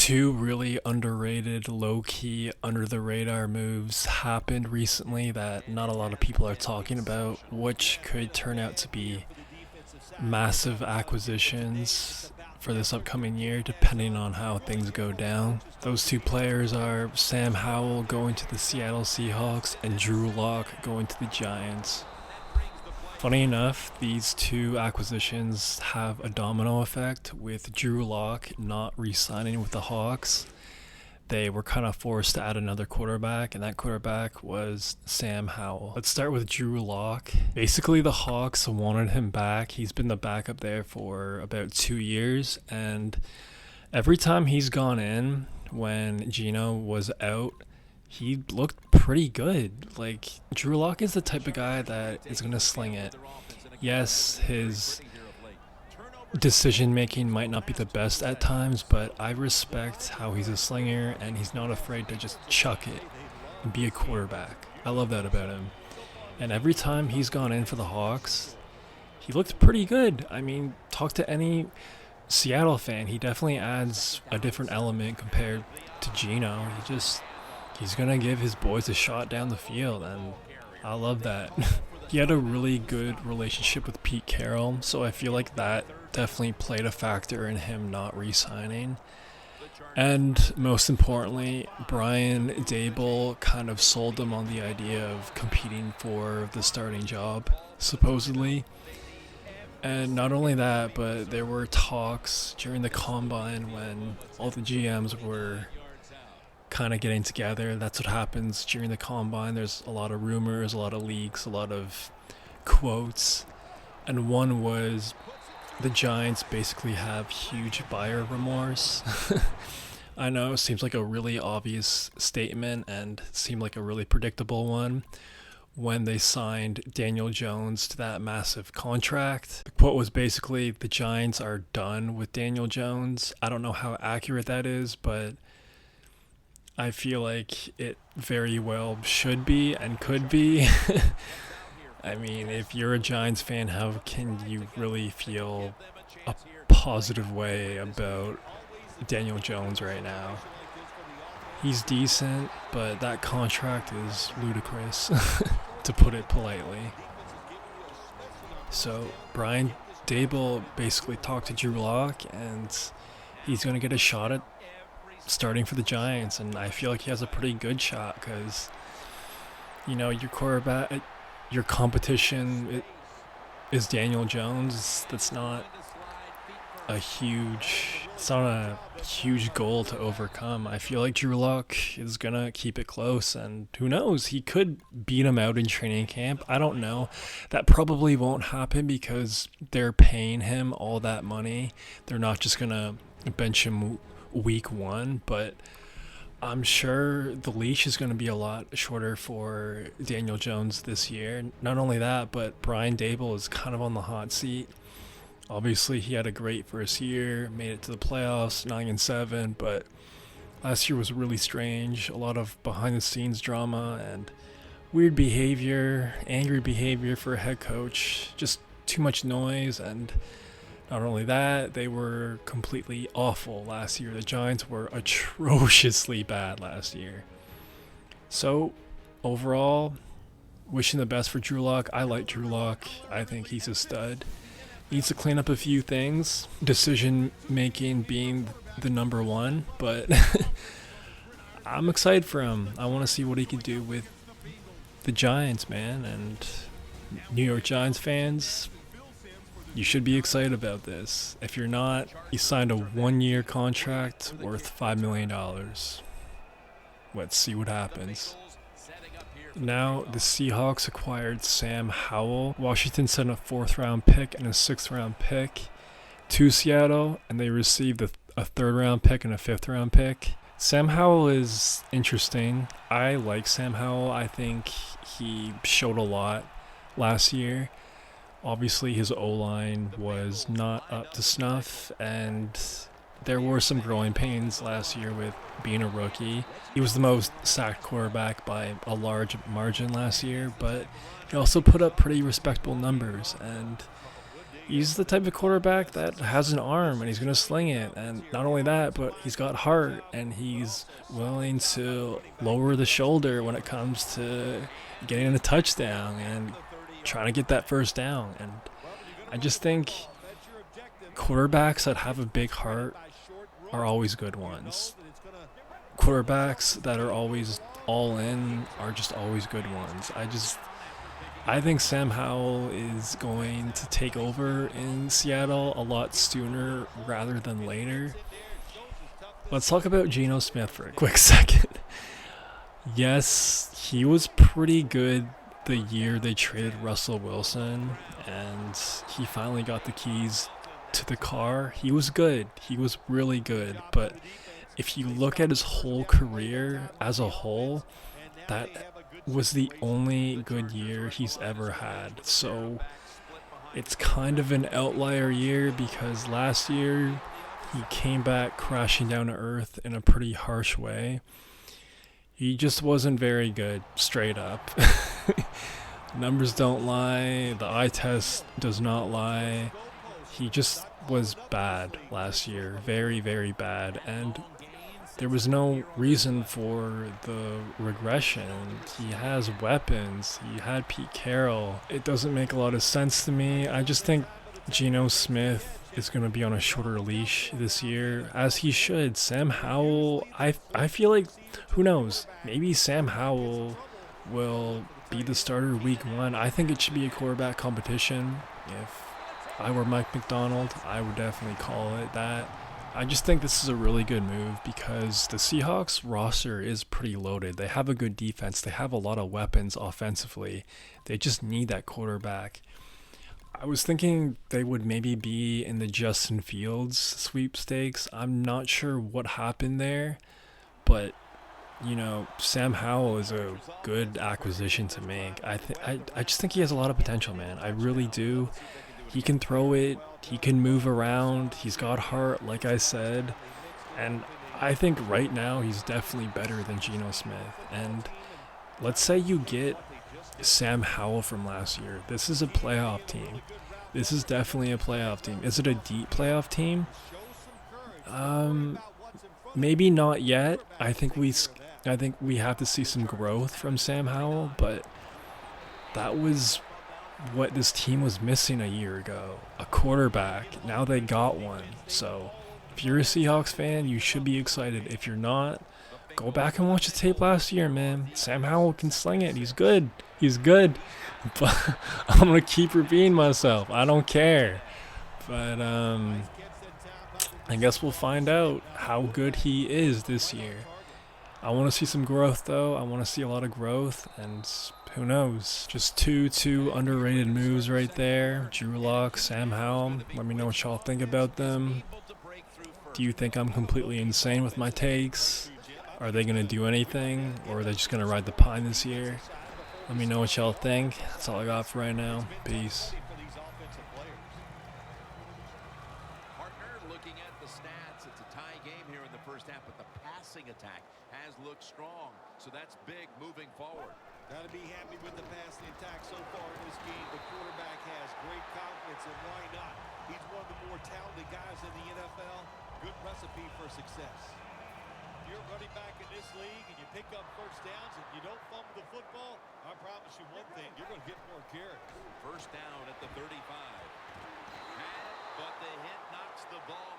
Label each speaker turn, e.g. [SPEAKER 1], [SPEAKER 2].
[SPEAKER 1] Two really underrated, low-key, under-the-radar moves happened recently that not a lot of people are talking about, which could turn out to be massive acquisitions for this upcoming year, depending on how things go down. Those two players are Sam Howell going to the Seattle Seahawks and Drew Lock going to the Giants. Funny enough, these two acquisitions have a domino effect, with Drew Lock not re-signing with the Hawks. They were kind of forced to add another quarterback, and that quarterback was Sam Howell. Let's start with Drew Lock. Basically, the Hawks wanted him back. He's been the backup there for about 2 years, and every time he's gone in when Gino was out, he looked pretty good. Like, Drew Lock is the type of guy that is going to sling it. Yes, his decision making might not be the best at times, but I respect how he's a slinger and he's not afraid to just chuck it and be a quarterback. I love that about him. And every time he's gone in for the Hawks, he looked pretty good. I mean, talk to any Seattle fan, he definitely adds a different element compared to Gino. He's going to give his boys a shot down the field, and I love that. He had a really good relationship with Pete Carroll, so I feel like that definitely played a factor in him not re-signing. And most importantly, Brian Dable kind of sold him on the idea of competing for the starting job, supposedly. And not only that, but there were talks during the combine when all the GMs were kind of getting together. That's what happens during the combine. There's a lot of rumors, a lot of leaks, a lot of quotes, and one was the Giants basically have huge buyer remorse. I know it seems like a really obvious statement and seemed like a really predictable one when they signed Daniel Jones to that massive contract. The quote was basically, the Giants are done with Daniel Jones. I don't know how accurate that is, but I feel like it very well should be and could be. I mean, if you're a Giants fan, how can you really feel a positive way about Daniel Jones right now? He's decent, but that contract is ludicrous, to put it politely. So Brian Dable basically talked to Drew Lock, and he's going to get a shot at starting for the Giants, and I feel like he has a pretty good shot because, your quarterback, your competition is Daniel Jones. It's not a huge goal to overcome. I feel like Drew Lock is gonna keep it close, and who knows, he could beat him out in training camp. I don't know. That probably won't happen because they're paying him all that money. They're not just gonna bench him week one, but I'm sure the leash is going to be a lot shorter for Daniel Jones this year. Not only that, but Brian Dable is kind of on the hot seat. Obviously, he had a great first year, made it to the playoffs, 9-7, but last year was really strange. A lot of behind-the-scenes drama and weird behavior, angry behavior for a head coach, just too much noise. And not only that, they were completely awful last year. The Giants were atrociously bad last year. So, overall, wishing the best for Drew Lock. I like Drew Lock. I think he's a stud. Needs to clean up a few things. Decision making being the number one, but I'm excited for him. I want to see what he can do with the Giants, man. And New York Giants fans, you should be excited about this. If you're not, he signed a 1-year contract worth $5 million. Let's see what happens. Now, the Seahawks acquired Sam Howell. Washington sent a 4th-round pick and a 6th-round pick to Seattle, and they received a 3rd-round pick and a 5th-round pick. Sam Howell is interesting. I like Sam Howell. I think he showed a lot last year. Obviously, his O-line was not up to snuff, and there were some growing pains last year with being a rookie. He was the most sacked quarterback by a large margin last year, but he also put up pretty respectable numbers, and He's the type of quarterback that has an arm and he's going to sling it. And not only that, but he's got heart and he's willing to lower the shoulder when it comes to getting a touchdown and trying to get that first down. And I just think quarterbacks that have a big heart are always good ones. Quarterbacks that are always all in are just always good ones. I think Sam Howell is going to take over in Seattle a lot sooner rather than later. Let's talk about Geno Smith for a quick second. Yes, he was pretty good the year they traded Russell Wilson, and he finally got the keys to the car. He was good. He was really good. But if you look at his whole career as a whole, that was the only good year he's ever had. So it's kind of an outlier year because last year he came back crashing down to earth in a pretty harsh way. He just wasn't very good, straight up. Numbers don't lie, the eye test does not lie. He just was bad last year, very, very bad. And there was no reason for the regression. He has weapons. He had Pete Carroll. It doesn't make a lot of sense to me. I just think Geno Smith is going to be on a shorter leash this year, as he should. Sam Howell, I feel like, who knows, maybe Sam Howell will be the starter week 1. I think it should be a quarterback competition. If I were Mike McDonald, I would definitely call it that. I just think this is a really good move because the Seahawks roster is pretty loaded. They have a good defense. They have a lot of weapons offensively. They just need that quarterback. I was thinking they would maybe be in the Justin Fields sweepstakes. I'm not sure what happened there, but Sam Howell is a good acquisition to make. I just think he has a lot of potential, man. I really do. He can throw it. He can move around. He's got heart, like I said. And I think right now he's definitely better than Geno Smith. And let's say you get Sam Howell from last year. This is a playoff team. This is definitely a playoff team. Is it a deep playoff team? Maybe not yet. I think we have to see some growth from Sam Howell, but that was what this team was missing a year ago. A quarterback. Now they got one. So if you're a Seahawks fan, you should be excited. If you're not, go back and watch the tape last year, man. Sam Howell can sling it. He's good. He's good. But I'm going to keep repeating myself. I don't care. But I guess we'll find out how good he is this year. I want to see some growth, though. I want to see a lot of growth, and who knows? Just two underrated moves right there. Drew Lock, Sam Howell. Let me know what y'all think about them. Do you think I'm completely insane with my takes? Are they going to do anything, or are they just going to ride the pine this year? Let me know what y'all think. That's all I got for right now. Peace.
[SPEAKER 2] Looking at the stats, it's a tie game here in the first half, but the passing attack has looked strong, so that's big moving forward.
[SPEAKER 3] Got to be happy with the passing attack so far in this game. The quarterback has great confidence, and why not? He's one of the more talented guys in the NFL. Good recipe for success. If you're running back in this league and you pick up first downs and you don't fumble the football, I promise you one thing, you're going to get more carries.
[SPEAKER 2] First down at the 35. But the hit knocks the ball